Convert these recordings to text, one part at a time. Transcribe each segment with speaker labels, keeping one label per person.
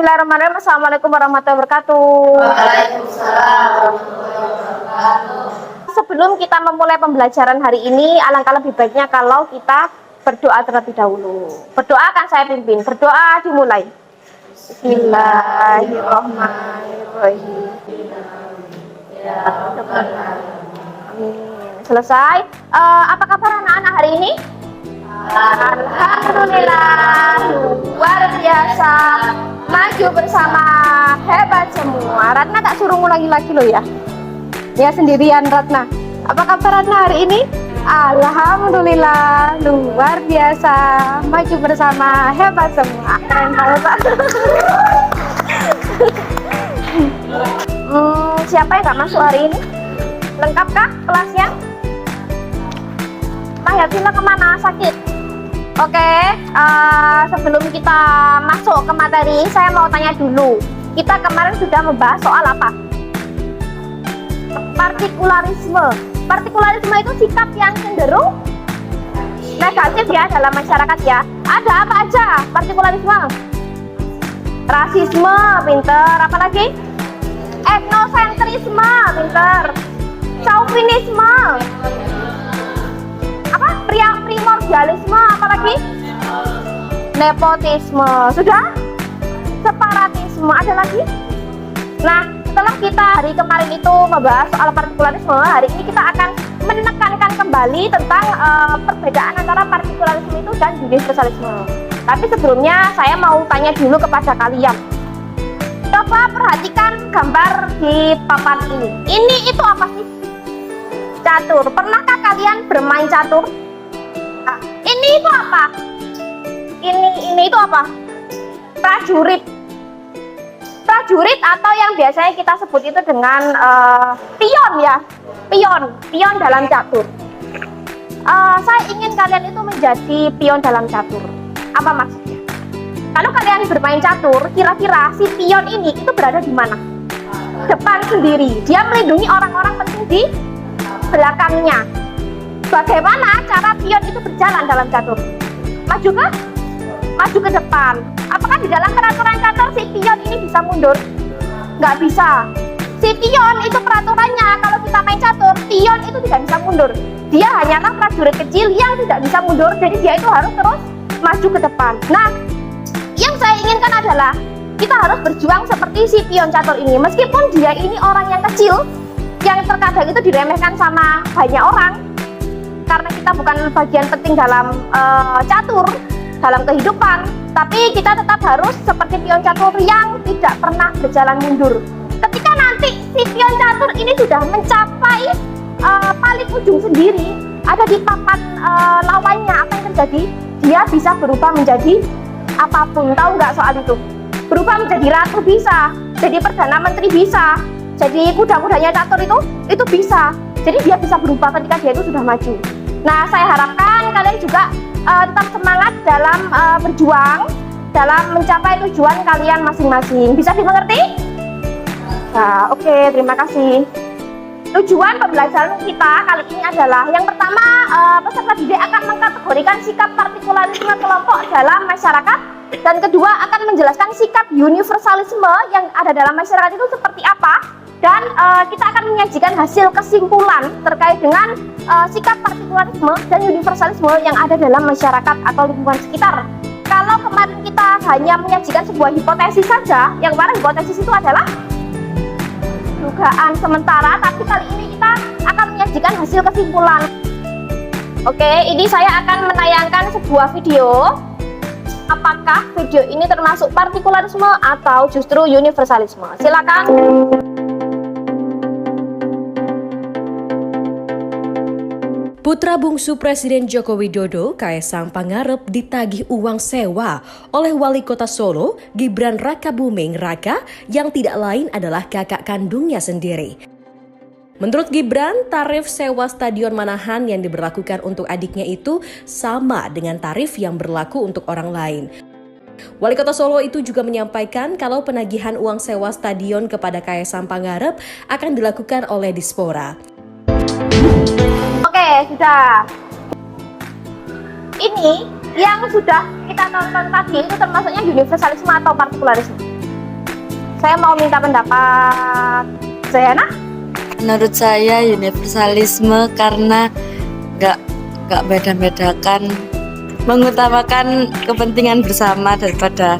Speaker 1: Bismillahirrahmanirrahim. Assalamualaikum warahmatullahi wabarakatuh.
Speaker 2: Waalaikumsalam warahmatullahi wabarakatuh.
Speaker 1: Sebelum kita memulai pembelajaran hari ini, alangkah lebih baiknya kalau kita berdoa terlebih dahulu. Berdoa akan saya pimpin. Berdoa dimulai. Bismillahirrahmanirrahim. Amin. Selesai. Apa kabar anak-anak hari ini? Alhamdulillah, luar biasa, maju bersama, hebat semua. Ratna tak suruh ngulangi lagi loh ya. Ya sendirian Ratna. Apa kabar Ratna hari ini? Alhamdulillah, luar biasa, maju bersama, hebat semua. Keren banget Pak. Siapa yang gak masuk hari ini? Lengkapkah kelasnya? Mbak Yatina kemana? Sakit? Oke, sebelum kita masuk ke materi, saya mau tanya dulu. Kita kemarin sudah membahas soal apa? Partikularisme. Partikularisme itu sikap yang cenderung negatif ya dalam masyarakat ya. Ada apa aja partikularisme? Rasisme, pinter. Apa lagi? Etnosentrisme, pinter. Chauvinisme. Apa? Primordialisme, apalagi? Nepotisme, sudah? Separatisme, ada lagi? Nah, setelah kita hari kemarin itu membahas soal partikularisme, hari ini kita akan menekankan kembali tentang perbedaan antara partikularisme itu dan universalisme. Tapi sebelumnya saya mau tanya dulu kepada kalian. Coba perhatikan gambar di papan ini. Ini itu apa sih? Catur. Pernahkah kalian bermain catur? Nah, ini itu apa? Ini itu apa? Prajurit. Prajurit atau yang biasanya kita sebut itu dengan pion ya. Pion dalam catur. Saya ingin kalian itu menjadi pion dalam catur. Apa maksudnya? Kalau kalian bermain catur, kira-kira si pion ini itu berada di mana? Depan sendiri. Dia melindungi orang-orang penting di belakangnya. Bagaimana cara pion itu berjalan dalam catur? Maju ke? Maju ke depan. Apakah di dalam peraturan catur si pion ini bisa mundur? Nggak bisa. Si pion itu peraturannya kalau kita main catur, pion itu tidak bisa mundur. Dia hanyalah prajurit kecil yang tidak bisa mundur, jadi dia itu harus terus maju ke depan. Nah, yang saya inginkan adalah kita harus berjuang seperti si pion catur ini. Meskipun dia ini orang yang kecil, yang terkadang itu diremehkan sama banyak orang karena kita bukan bagian penting dalam catur, dalam kehidupan, tapi kita tetap harus seperti pion catur yang tidak pernah berjalan mundur. Ketika nanti si pion catur ini sudah mencapai paling ujung sendiri, ada di papan lawannya, apa yang terjadi? Dia bisa berubah menjadi apapun. Tahu nggak soal itu? Berubah menjadi ratu bisa, jadi perdana menteri bisa, jadi kuda-kudanya catur itu bisa. Jadi dia bisa berubah ketika dia itu sudah maju. Nah, saya harapkan kalian juga tetap semangat dalam berjuang, dalam mencapai tujuan kalian masing-masing. Bisa dimengerti? Nah, oke, terima kasih. Tujuan pembelajaran kita kali ini adalah yang pertama, peserta didik akan mengkategorikan sikap partikularisme kelompok dalam masyarakat, dan kedua akan menjelaskan sikap universalisme yang ada dalam masyarakat itu seperti apa, dan kita akan menyajikan hasil kesimpulan terkait dengan sikap partikularisme dan universalisme yang ada dalam masyarakat atau lingkungan sekitar. Kalau kemarin kita hanya menyajikan sebuah hipotesis saja, yang mana hipotesis itu adalah dugaan sementara, tapi kali ini kita akan menyajikan hasil kesimpulan. Oke, ini saya akan menayangkan sebuah video. Apakah video ini termasuk partikularisme atau justru universalisme? Silakan.
Speaker 3: Putra bungsu Presiden Joko Widodo, Kaisang Pangarep, ditagih uang sewa oleh Wali Kota Solo, Gibran Rakabuming Raka, yang tidak lain adalah kakak kandungnya sendiri. Menurut Gibran, tarif sewa Stadion Manahan yang diberlakukan untuk adiknya itu sama dengan tarif yang berlaku untuk orang lain. Wali Kota Solo itu juga menyampaikan kalau penagihan uang sewa stadion kepada Kaisang Pangarep akan dilakukan oleh Dispora.
Speaker 1: Oke, sudah. Ini yang sudah kita tonton tadi itu termasuknya universalisme atau partikularisme? Saya mau minta pendapat Zayana.
Speaker 2: Menurut saya universalisme karena nggak beda-bedakan, mengutamakan kepentingan bersama daripada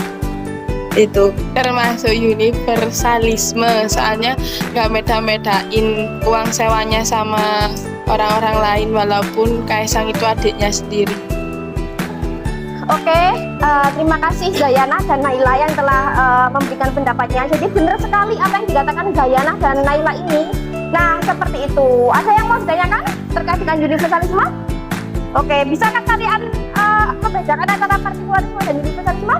Speaker 2: itu.
Speaker 4: Termasuk universalisme, soalnya nggak beda-bedain uang sewanya sama orang-orang lain walaupun Kaisang itu adiknya sendiri.
Speaker 1: Oke, terima kasih Zayana dan Naila yang telah memberikan pendapatnya. Jadi benar sekali apa yang dikatakan Zayana dan Naila ini. Nah, seperti itu. Ada yang mau ditanyakan terkait dengan universalisme? Oke, bisakah kalian membedakan antara partikularisme dan universalisme?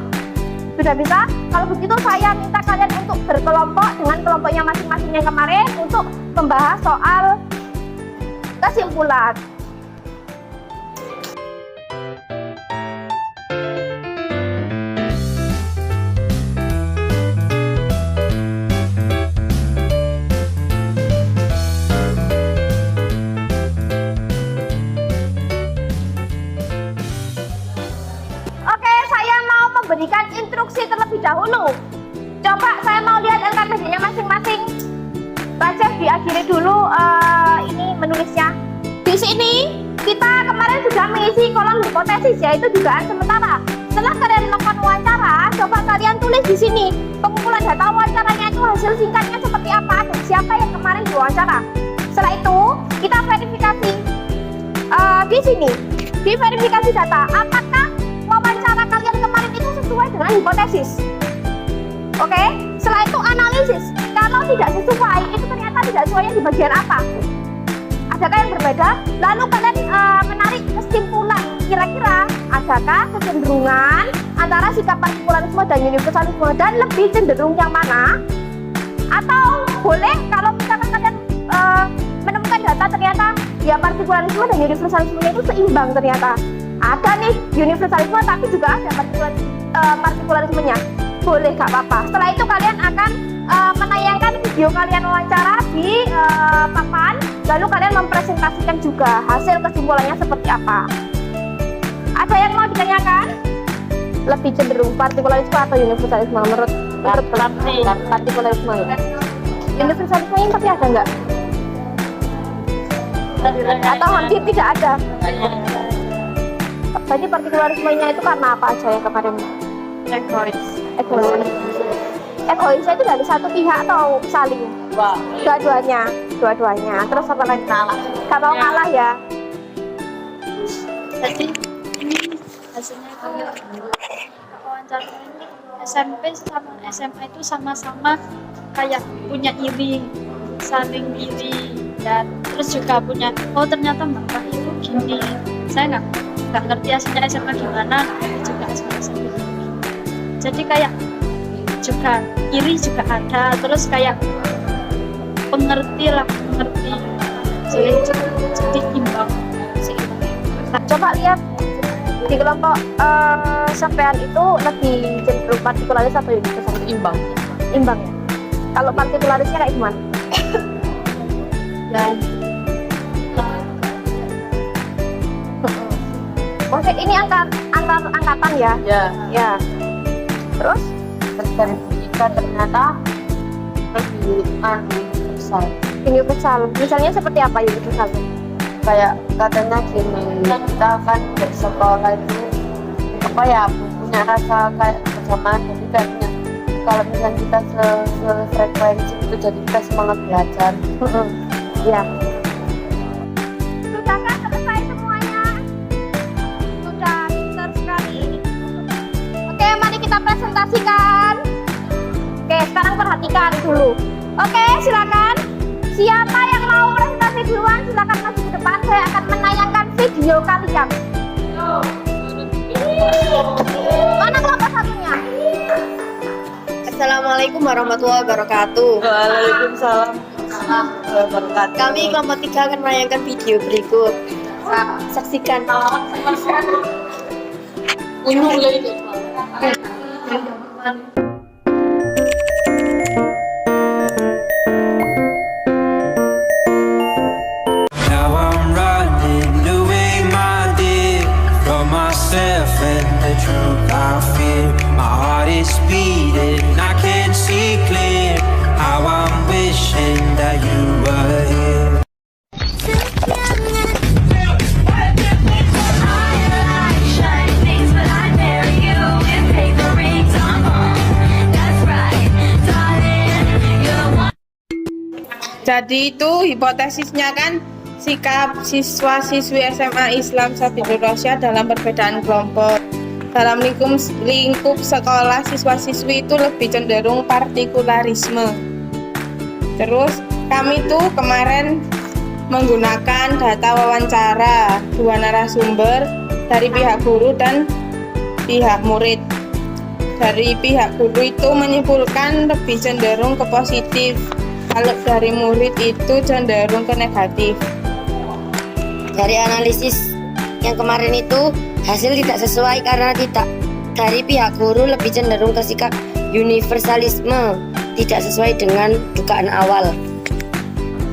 Speaker 1: Sudah bisa? Kalau begitu saya minta kalian untuk berkelompok dengan kelompoknya masing-masing yang kemarin untuk membahas soal kesimpulan. Berikan instruksi terlebih dahulu. Coba saya mau lihat LKPD-nya masing-masing. Baca diakhiri dulu ini menulisnya. Di sini kita kemarin sudah mengisi kolom hipotesis, yaitu dugaan sementara. Setelah kalian melakukan wawancara, coba kalian tulis di sini pengumpulan data wawancaranya itu hasil singkatnya seperti apa dan siapa yang kemarin diwawancara. Setelah itu kita verifikasi di sini, di verifikasi data apakah wawancara kalian kemarin itu sesuai dengan hipotesis. Oke, setelah itu analisis. Kalau tidak sesuai, itu ternyata tidak sesuainya di bagian apa? Adakah yang berbeda? Lalu kalian menarik kesimpulan. Kira-kira adakah kecenderungan antara sikap partikularisme dan universalisme dan lebih cenderung yang mana? Atau boleh kalau misalkan kalian menemukan data ternyata ya partikularisme dan universalisme itu seimbang ternyata. Ada nih universalisme tapi juga ada partikularismenya. Boleh, gak apa-apa. Setelah itu kalian akan menayangkan video kalian wawancara di papan, lalu kalian mempresentasikan juga hasil kesimpulannya seperti apa. Ada yang mau ditanyakan? Lebih cenderung partikularisme atau universalisme menurut partikularisme? Universalisme ini tapi ada nggak? Atau hampir tidak ada? Jadi partikularismenya itu karena apa aja yang kemarin? Egoisnya itu dari satu pihak atau saling? Dua-duanya. Terus apa lagi? Gak mau ngalah ya?
Speaker 5: Jadi ini hasilnya kayak wawancara ini SMP sama SMA itu sama-sama kayak punya iri, saling iri, dan terus juga punya ternyata bapak itu gini. Saya nggak ngerti hasilnya SMA gimana, juga SMP. Jadi kayak juga iri juga ada, terus kayak mengerti. Jadi imbang.
Speaker 1: Coba lihat di kelompok sampean itu lebih cenderung partikularis atau universalis? Imbang ya. Kalau partikularisnya kayak gimana?
Speaker 5: Dan
Speaker 1: maksudnya ini angkatan ya? Ya. Terus
Speaker 2: Terverifikasi ternyata lebih
Speaker 1: universal. Misalnya seperti apa universal?
Speaker 2: kayak katanya gini, kita kan dari sekolah itu punya rasa kayak bersamaan, jadi kayaknya kalau misalnya kita sefrekuensi itu jadi kita semangat belajar.
Speaker 1: Ya. Sudahkah selesai semuanya? Sudah, pintar sekali. Oke, mari kita presentasikan. Oke, sekarang perhatikan dulu. Oke, silakan. Siapa yang mau presentasi duluan, silakan maju ke depan. Saya akan menayangkan video kalian. Mana kelompok satunya?
Speaker 6: Assalamualaikum warahmatullahi wabarakatuh.
Speaker 2: Waalaikumsalam.
Speaker 6: Kami kelompok 3 akan menayangkan video berikut. Saksikan.
Speaker 7: Now I'm running away, my dear, from myself and the truth I fear. My heart is beating, I can't see clear.
Speaker 4: Jadi itu hipotesisnya kan sikap siswa-siswi SMA Islam Sabil Rosyad dalam perbedaan kelompok. Dalam lingkup sekolah, siswa-siswi itu lebih cenderung partikularisme. Terus kami tuh kemarin menggunakan data wawancara 2 narasumber dari pihak guru dan pihak murid. Dari pihak guru itu menyimpulkan lebih cenderung ke positif, kalau dari murid itu cenderung ke negatif.
Speaker 6: Dari analisis yang kemarin itu hasil tidak sesuai karena tidak dari pihak guru lebih cenderung ke sikap universalisme, tidak sesuai dengan dugaan awal.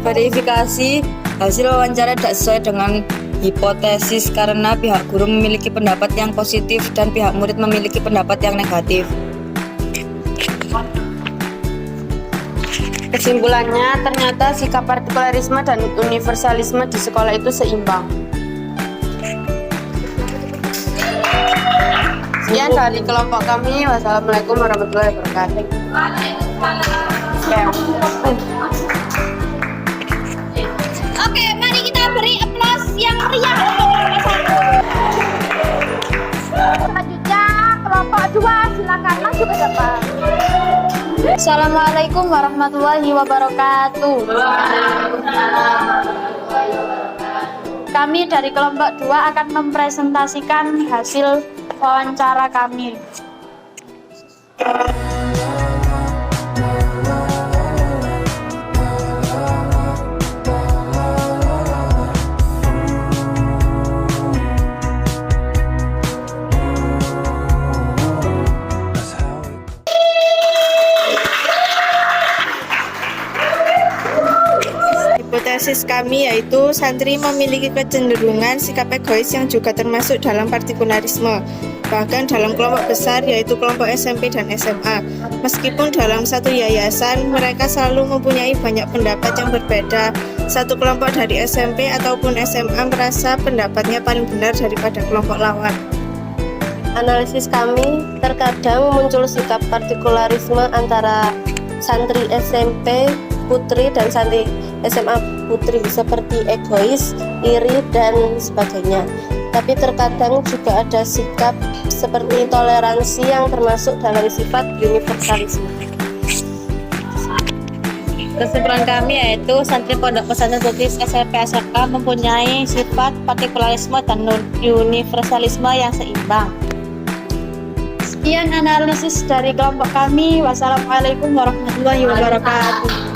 Speaker 8: Verifikasi hasil wawancara tidak sesuai dengan hipotesis karena pihak guru memiliki pendapat yang positif dan pihak murid memiliki pendapat yang negatif.
Speaker 2: Kesimpulannya, ternyata sikap partikularisme dan universalisme di sekolah itu seimbang. Sekian dari kelompok kami. Wassalamualaikum warahmatullahi wabarakatuh.
Speaker 1: Oke, mari kita beri aplaus yang meriah untuk kelompok 1. Selanjutnya kelompok 2, silakan maju ke depan.
Speaker 5: Assalamualaikum warahmatullahi wabarakatuh. Kami dari kelompok 2 akan mempresentasikan hasil wawancara kami.
Speaker 4: Hipotesis kami yaitu santri memiliki kecenderungan sikap egois yang juga termasuk dalam partikularisme, bahkan dalam kelompok besar yaitu kelompok SMP dan SMA. Meskipun dalam satu yayasan, mereka selalu mempunyai banyak pendapat yang berbeda. Satu kelompok dari SMP ataupun SMA merasa pendapatnya paling benar daripada kelompok lawan.
Speaker 6: Analisis kami, terkadang muncul sikap partikularisme antara santri SMP putri dan santri SMA putri seperti egois, iri, dan sebagainya. Tapi terkadang juga ada sikap seperti toleransi yang termasuk dalam sifat universalisme.
Speaker 9: Kesimpulan kami yaitu santri pondok pesantren putri SMP SMA mempunyai sifat partikularisme dan universalisme yang seimbang.
Speaker 5: Sekian analisis dari kelompok kami. Wassalamualaikum warahmatullahi wabarakatuh.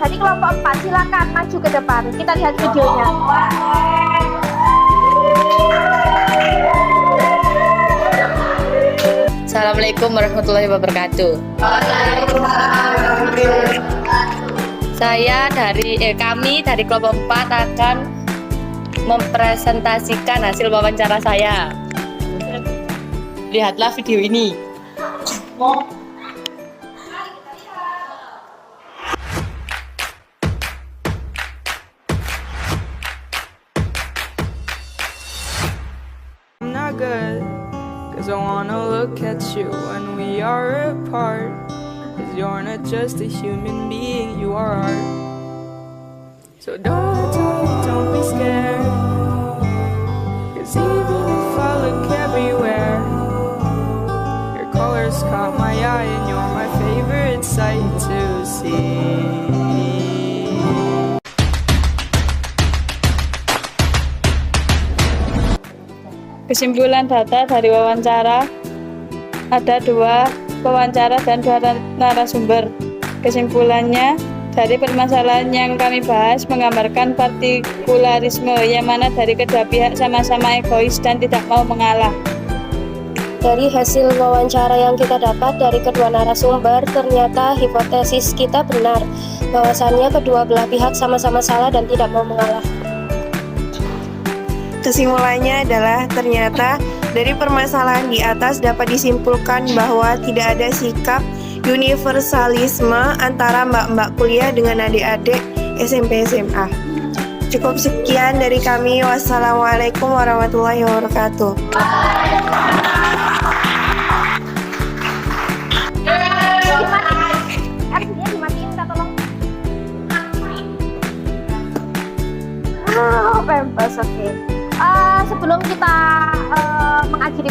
Speaker 1: Dari kelompok 4, silakan maju ke depan. Kita lihat videonya.
Speaker 8: Assalamualaikum warahmatullahi wabarakatuh. Kami dari kelompok 4 akan mempresentasikan hasil wawancara saya. Lihatlah video ini.
Speaker 10: I'm not good, 'cause I wanna look at you when we are apart. 'Cause you're not just a human being, you are art. So don't be scared. 'Cause even if I look everywhere, your colors caught my eye and you're my favorite sight to see.
Speaker 4: Kesimpulan data dari wawancara, ada 2 wawancara dan 2 narasumber. Kesimpulannya, dari permasalahan yang kami bahas menggambarkan partikularisme yang mana dari kedua pihak sama-sama egois dan tidak mau mengalah.
Speaker 6: Dari hasil wawancara yang kita dapat dari kedua narasumber, ternyata hipotesis kita benar, bahwasannya kedua belah pihak sama-sama salah dan tidak mau mengalah.
Speaker 11: Kesimpulannya adalah ternyata dari permasalahan di atas dapat disimpulkan bahwa tidak ada sikap universalisme antara mbak-mbak kuliah dengan adik-adik SMP SMA. Cukup sekian dari kami. Wassalamualaikum warahmatullahi wabarakatuh.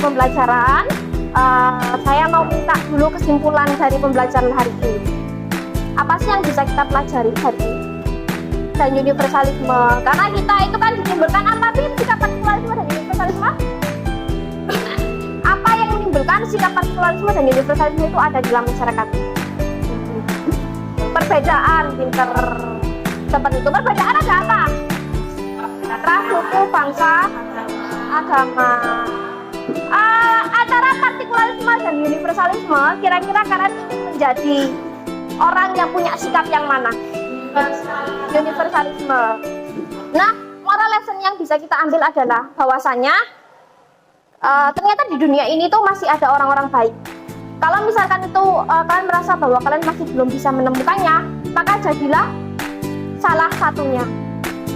Speaker 1: pembelajaran. Saya mau minta dulu kesimpulan dari pembelajaran hari ini. Apa sih yang bisa kita pelajari hari ini? Dan universalisme. Karena kita itu kan ditimbulkan apa sih sikap partikularisme dan universalisme? Apa yang menimbulkan sikap partikularisme dan universalisme itu ada dalam masyarakat? Perbedaan, pinter. Seperti itu. Perbedaan ada apa? Ras, suku, bangsa, agama. Antara partikularisme dan universalisme, kira-kira kalian ingin menjadi orang yang punya sikap yang mana? Universalisme. Nah, moral lesson yang bisa kita ambil adalah bahwasanya ternyata di dunia ini tuh masih ada orang-orang baik. Kalau misalkan itu kalian merasa bahwa kalian masih belum bisa menemukannya, maka jadilah salah satunya.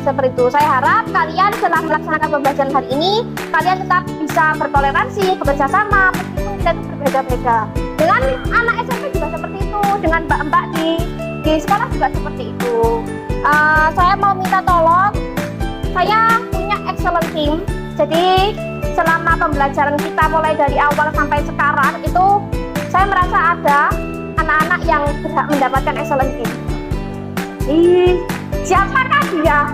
Speaker 1: Seperti itu. Saya harap kalian setelah melaksanakan pembelajaran hari ini, kalian tetap bisa bertoleransi, bekerja sama, meskipun kita itu berbeda-beda. Dengan anak SMP juga seperti itu, dengan mbak-mbak di sekolah juga seperti itu. Saya mau minta tolong, saya punya excellent team. Jadi selama pembelajaran kita mulai dari awal sampai sekarang itu, saya merasa ada anak-anak yang berhak mendapatkan excellent team. Siapakah dia?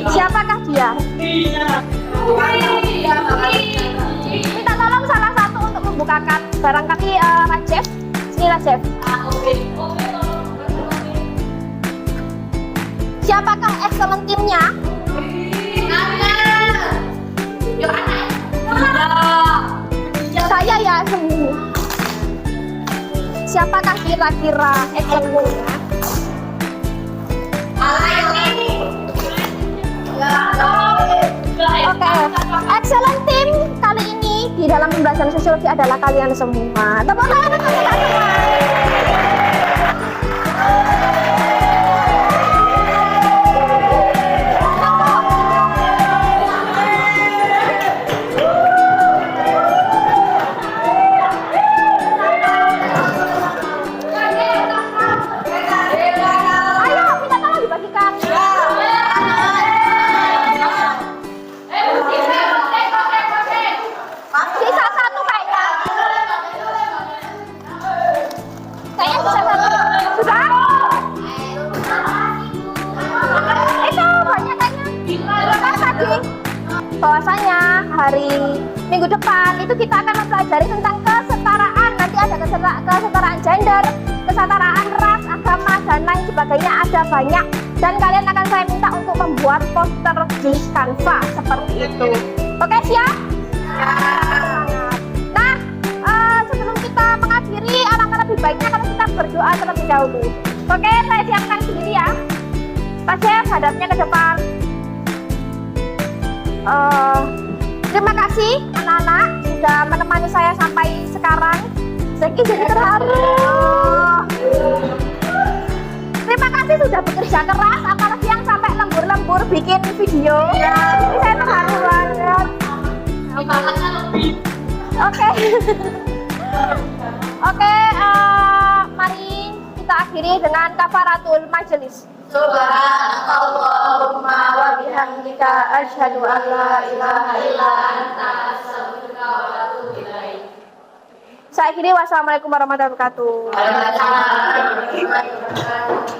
Speaker 1: Siapakah dia? Minta tolong salah satu untuk membukakan. Barangkali Rajef. Sini Rajef. Siapakah excellent timnya? Saya ya semua. Siapakah kira-kira excellent timnya? Oke, excellent team kali ini di dalam pembelajaran sosiologi adalah kalian semua. Tepuk tangan untuk kita semua. Ayo, minta tolong dibagikan. Sisa satu kayaknya. Kayaknya sisa satu. Sudah? Itu banyak kayaknya. Kan tadi bahwasanya hari minggu depan itu kita akan mempelajari tentang kesetaraan. Nanti ada kesetaraan gender, kesetaraan ras, agama, dan lain sebagainya, ada banyak. Dan kalian akan saya minta untuk membuat poster di Canva seperti itu. Oke, siap? Nah, sebelum kita mengakhiri, alangkah lebih baiknya kalau kita berdoa terlebih dahulu. Oke, saya siapkan sendiri ya. Pak Chef, hadapnya ke depan. Terima kasih anak-anak sudah menemani saya sampai sekarang. Saya jadi terharu. Terima kasih sudah bekerja keras, apalagi yang sampai lembur-lembur bikin video. Ini saya terharu banget. Oke. Oke, mari kita akhiri dengan kafaratul majelis. Subhanallahumma wa bihamdika asyhadu an la ilaha illa anta astaghfiruka wa atubu ilaik. Saya akhiri, wassalamualaikum warahmatullahi wabarakatuh. Waalaikumsalam warahmatullahi wabarakatuh.